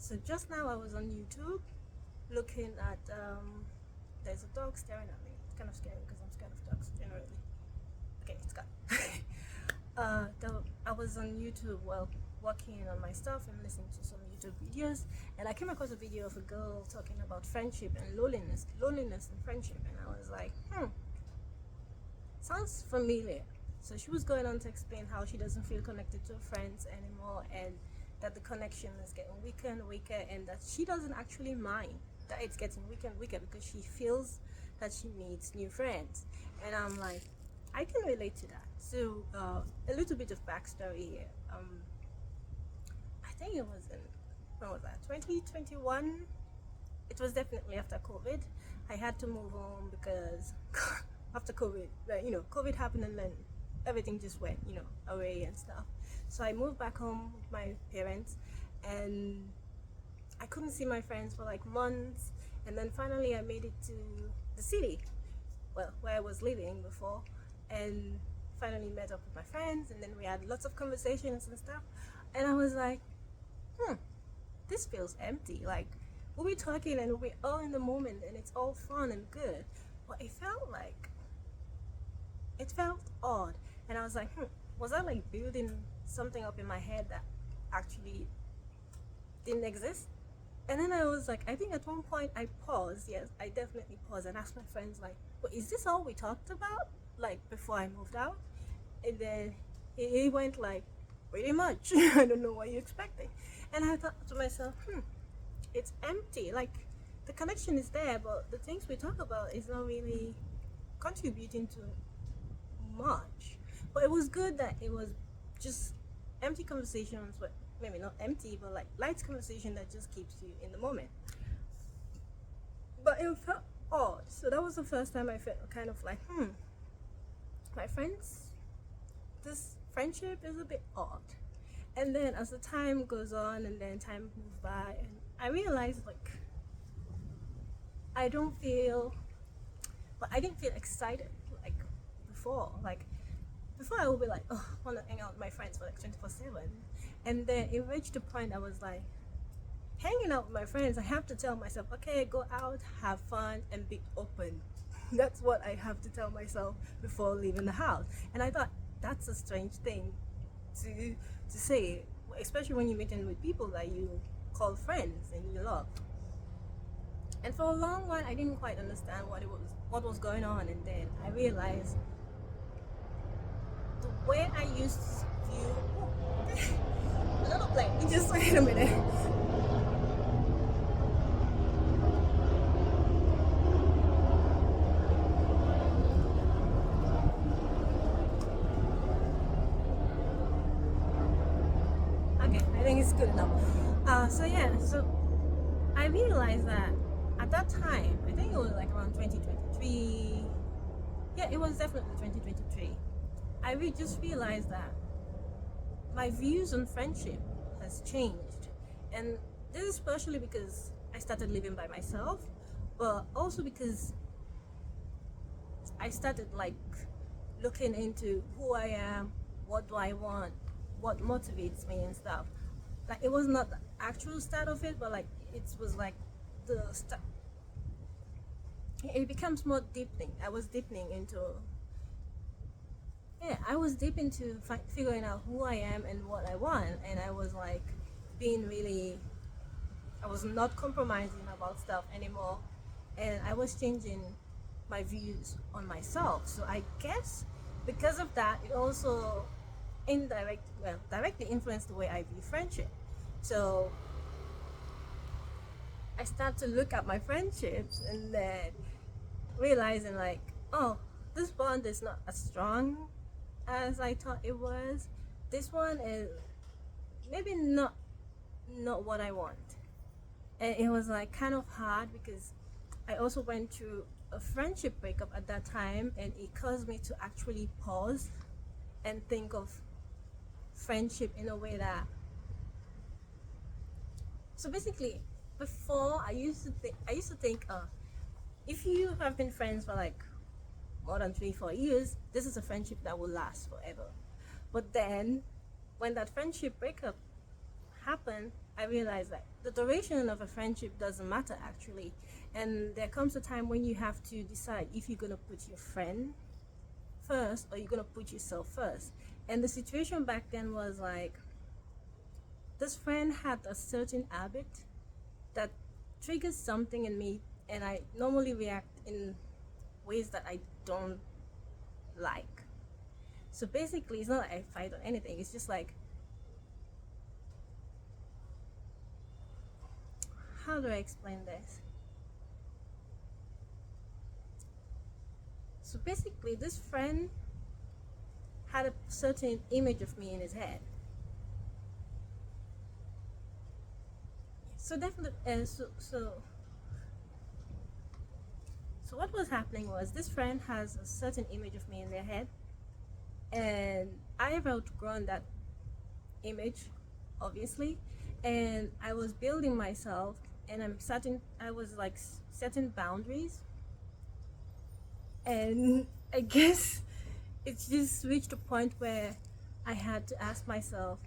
So just now I was on YouTube looking at there's a dog staring at me. It's kind of scary because I'm scared of dogs generally. Okay, it's gone. I was on YouTube while working on my stuff and listening to some YouTube videos, and I came across a video of a girl talking about friendship and loneliness and friendship, and I was like, sounds familiar. So she was going on to explain how she doesn't feel connected to her friends anymore, and that the connection is getting weaker and weaker, and that she doesn't actually mind that it's getting weaker and weaker because she feels that she needs new friends. And I'm like, I can relate to that. So a little bit of backstory here. I think it was in, when was that, 2021? It was definitely after COVID. I had to move home because after COVID, COVID happened, and then everything just went, away and stuff. So I moved back home with my parents, and I couldn't see my friends for like months. And then finally I made it to the city, well, where I was living before, and finally met up with my friends, and then we had lots of conversations and stuff. And I was like, this feels empty. Like, we'll be talking and we're all in the moment and it's all fun and good, but it felt odd. And I was like, was I like building something up in my head that actually didn't exist? And then I was like, I think at one point I paused. Yes, I definitely paused and asked my friends, like, but is this all we talked about, like, before I moved out? And then he went like, pretty much. I don't know what you're expecting. And I thought to myself, it's empty. Like, the connection is there, but the things we talk about is not really contributing to much. But it was good that it was just empty conversations, but maybe not empty, but like light conversation that just keeps you in the moment. But it felt odd. So that was the first time I felt kind of like, my friends, this friendship is a bit odd. And then as the time goes on and then time moves by, and I realized like I didn't feel excited like before. Like before I would be like, oh, I want to hang out with my friends for like 24/7. And then it reached the point I was like, hanging out with my friends, I have to tell myself, okay, go out, have fun, and be open. That's what I have to tell myself before leaving the house. And I thought that's a strange thing to say, especially when you're meeting with people that you call friends and you love. And for a long while, I didn't quite understand what was going on, and then I realized the way I used to view another plane. Just wait a minute. Okay, I think it's good enough. So I realized that at that time, I think it was like around 2023. Yeah, it was definitely 2023. I just realized that my views on friendship has changed, and this is partially because I started living by myself, but also because I started like looking into who I am, what do I want, what motivates me and stuff. Like it was not the actual start of it, but like it was like the start. It becomes more deepening. I was deep into figuring out who I am and what I want, and I was like I was not compromising about stuff anymore, and I was changing my views on myself. So I guess because of that, it also directly influenced the way I view friendship. So I start to look at my friendships and then realizing like, oh, this bond is not as strong as I thought it was. This one is maybe not what I want. And it was like kind of hard because I also went through a friendship breakup at that time, and it caused me to actually pause and think of friendship in a way that, so basically before I used to think if you have been friends for like more than 3-4 years, this is a friendship that will last forever. But then when that friendship breakup happened, I realized that the duration of a friendship doesn't matter actually. And there comes a time when you have to decide if you're gonna put your friend first or you're gonna put yourself first. And the situation back then was like this friend had a certain habit that triggers something in me, and I normally react in ways that I don't like. So basically, it's not like I fight or anything. It's just like, how do I explain this? So basically, this friend had a certain image of me in his head. So definitely, so what was happening was this friend has a certain image of me in their head, and I have outgrown that image, obviously, and I was building myself, and I was like setting boundaries, and I guess it just reached a point where I had to ask myself,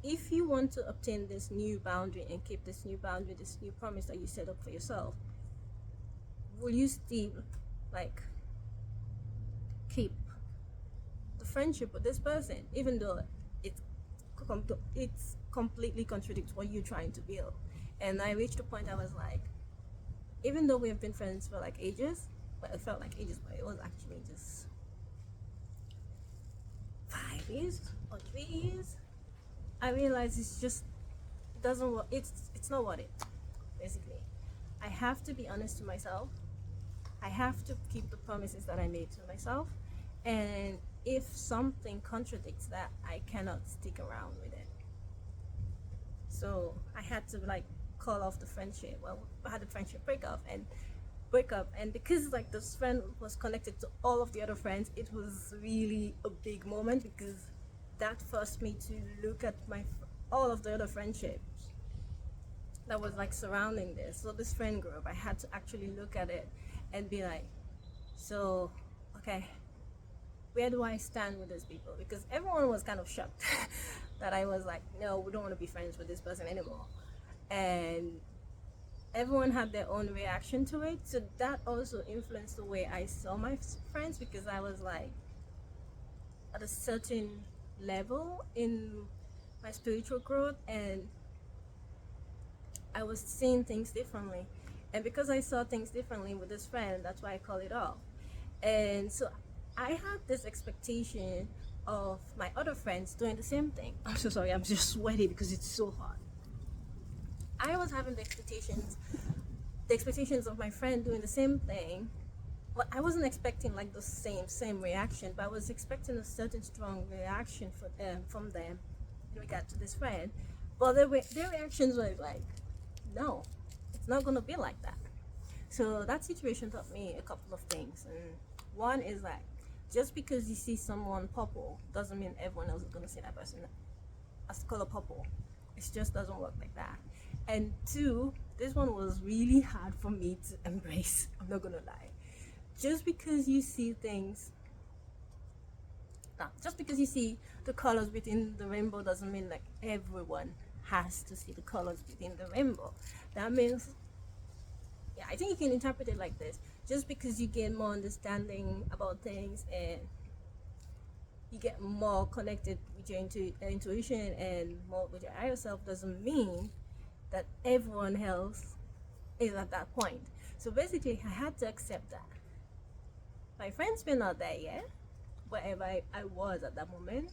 if you want to obtain this new boundary and keep this new boundary, this new promise that you set up for yourself, will you still like keep the friendship with this person, even though it's completely contradicts what you're trying to build? And I reached a point I was like, even though we have been friends for like ages, well, it felt like ages, but it was actually just 5 years or 3 years. I realized it doesn't work. It's not worth it. Basically, I have to be honest to myself. I have to keep the promises that I made to myself, and if something contradicts that, I cannot stick around with it. So I had to like call off the friendship. Well, I had a friendship break up, and because like this friend was connected to all of the other friends, it was really a big moment, because that forced me to look at all of the other friendships that was like surrounding this. So this friend group, I had to actually look at it and be like, so okay, where do I stand with these people? Because everyone was kind of shocked that I was like, no, we don't want to be friends with this person anymore, and everyone had their own reaction to it. So that also influenced the way I saw my friends, because I was like at a certain level in my spiritual growth, and I was seeing things differently. And because I saw things differently with this friend, that's why I call it off. And so I had this expectation of my other friends doing the same thing. I'm so sorry, I'm just sweaty because it's so hot. I was having the expectations of my friend doing the same thing. Well, I wasn't expecting like the same reaction, but I was expecting a certain strong reaction from them in regard to this friend. But their reactions were like, no, it's not gonna be like that. So that situation taught me a couple of things, and one is like, just because you see someone purple doesn't mean everyone else is gonna see that person as the color purple. It just doesn't work like that. And two, this one was really hard for me to embrace. I'm not gonna lie. Just because you see the colors within the rainbow doesn't mean like everyone has to see the colors within the rainbow. That means, yeah, I think you can interpret it like this. Just because you get more understanding about things and you get more connected with your intuition and more with your higher self, doesn't mean that everyone else is at that point. So basically, I had to accept that. My friends were not there yet, wherever I was at that moment.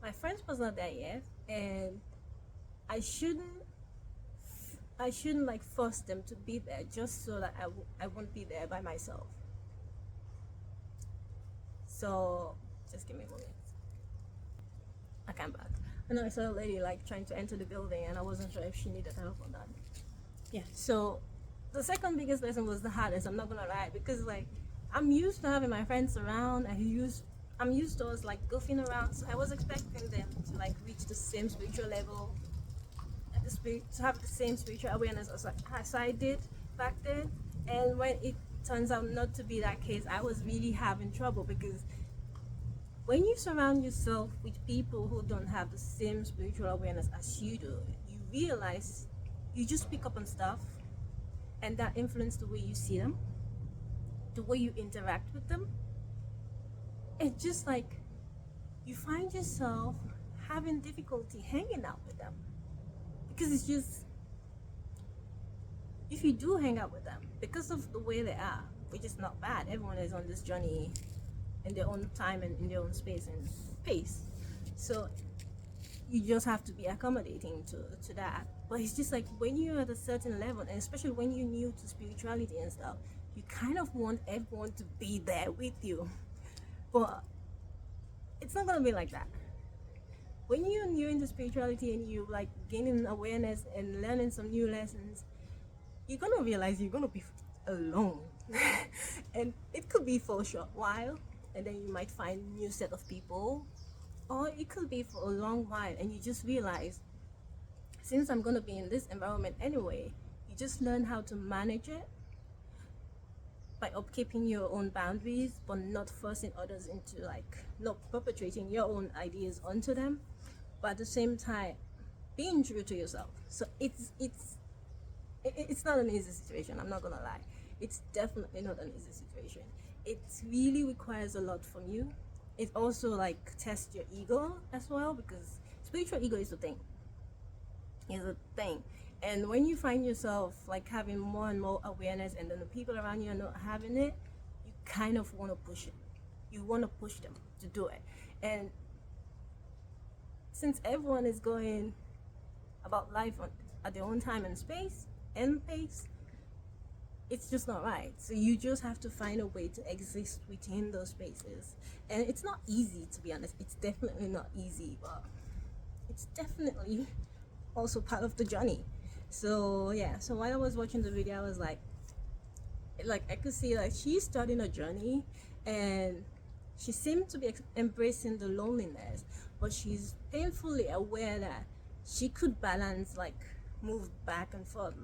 My friends was not there yet, and I shouldn't like force them to be there just so that I won't be there by myself. So just give me a moment. Okay, I'm back. I know I saw a lady like trying to enter the building, and I wasn't sure if she needed help or not. Yeah. So the second biggest lesson was the hardest. I'm not gonna lie, because like I'm used to having my friends around. I'm used to us like goofing around. So I was expecting them to like reach the same spiritual level, to have the same spiritual awareness as I did back then. And when it turns out not to be that case, I was really having trouble, because when you surround yourself with people who don't have the same spiritual awareness as you do, you realize you just pick up on stuff, and that influences the way you see them, the way you interact with them. It's just like you find yourself having difficulty hanging out with them, because it's just, if you do hang out with them because of the way they are, which is not bad, everyone is on this journey in their own time and in their own space and pace, so you just have to be accommodating to that. But it's just like when you're at a certain level, and especially when you're new to spirituality and stuff, you kind of want everyone to be there with you, but it's not gonna be like that. When you're new into spirituality and you like gaining awareness and learning some new lessons, you're gonna realize you're gonna be alone. And it could be for a short while, and then you might find a new set of people, or it could be for a long while, and you just realize, since I'm gonna be in this environment anyway, you just learn how to manage it by upkeeping your own boundaries, but not forcing others into, like, not perpetrating your own ideas onto them, but at the same time being true to yourself. So it's not an easy situation, I'm not gonna lie. It's definitely not an easy situation. It really requires a lot from you. It also like tests your ego as well, because spiritual ego is a thing. And when you find yourself like having more and more awareness, and then the people around you are not having it, you kind of want to push it. You want to push them to do it. And since everyone is going about life at their own time and space and pace, it's just not right. So you just have to find a way to exist within those spaces. And it's not easy, to be honest. It's definitely not easy, but it's definitely also part of the journey. So yeah, so while I was watching the video, I was like I could see like she's starting a journey, and she seemed to be embracing the loneliness, but she's painfully aware that she could balance, like move back and forth,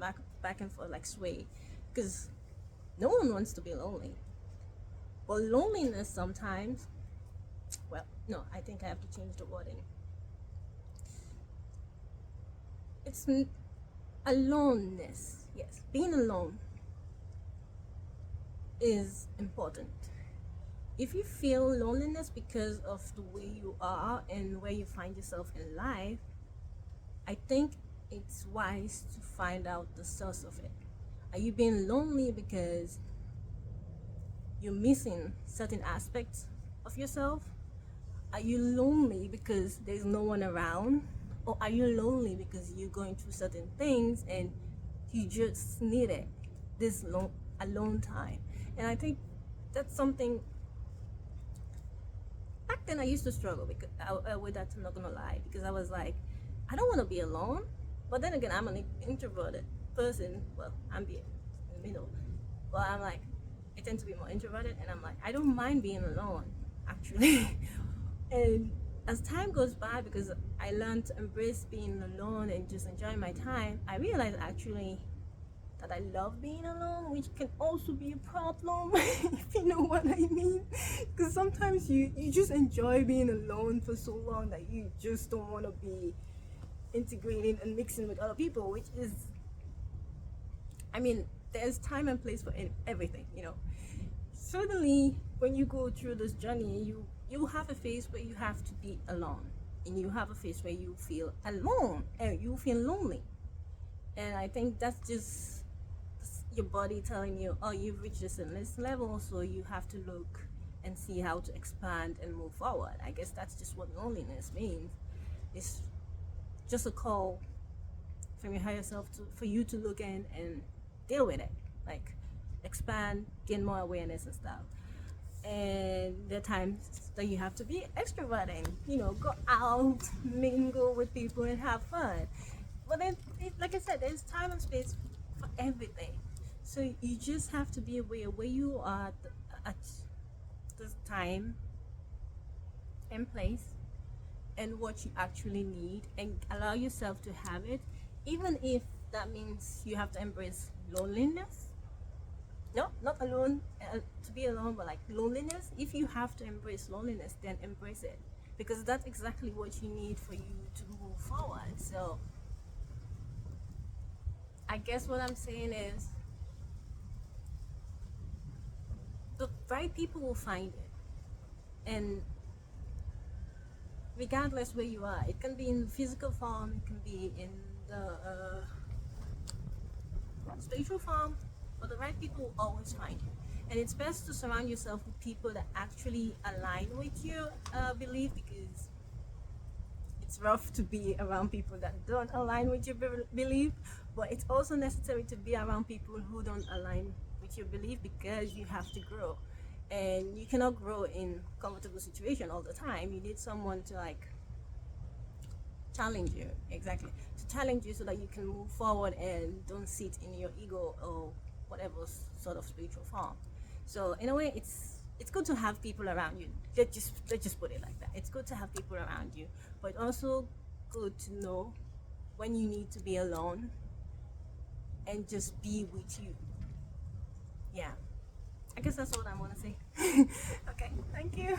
like sway, because no one wants to be lonely. But loneliness sometimes, well, no, I think I have to change the wording. It's aloneness. Yes, being alone is important. If you feel loneliness because of the way you are and where you find yourself in life, I think it's wise to find out the source of it. Are you being lonely because you're missing certain aspects of yourself? Are you lonely because there's no one around? Or are you lonely because you're going through certain things and you just need it, this alone time? And I think that's something, back then I used to struggle with that, I'm not gonna lie, because I was like, I don't want to be alone. But then again, I'm an introverted person. Well, I'm being in the middle. But I'm like, I tend to be more introverted, and I'm like, I don't mind being alone, actually. And as time goes by, because I learned to embrace being alone and just enjoy my time, I realized actually that I love being alone, which can also be a problem, if you know what I mean. Because sometimes you just enjoy being alone for so long that you just don't want to be integrating and mixing with other people, which is, I mean, there's time and place for everything, you know. Certainly when you go through this journey, you have a phase where you have to be alone, and you have a phase where you feel alone and you feel lonely. And I think that's just your body telling you, oh, you've reached this level, so you have to look and see how to expand and move forward. I guess that's just what loneliness means. It's just a call from your higher self for you to look in and deal with it, like expand, gain more awareness and stuff. And there are times that you have to be extroverting, you know, go out, mingle with people and have fun. But then, like I said, there's time and space for everything. So you just have to be aware where you are at this time and place, and what you actually need, and allow yourself to have it, even if that means you have to embrace loneliness. No, not alone, to be alone, but like loneliness. If you have to embrace loneliness, then embrace it, because that's exactly what you need for you to move forward. So I guess what I'm saying is the right people will find it. And regardless where you are, it can be in physical form, it can be in the spiritual form, but the right people will always find you. And it's best to surround yourself with people that actually align with your belief, because it's rough to be around people that don't align with your belief, but it's also necessary to be around people who don't align with your belief, because you have to grow. And you cannot grow in comfortable situation all the time. You need someone to like challenge you, exactly, to challenge you so that you can move forward and don't sit in your ego or whatever sort of spiritual form. So in a way, it's good to have people around you. Let's just put it like that. It's good to have people around you, but also good to know when you need to be alone and just be with you. Yeah, I guess that's what I want to say. Okay, thank you.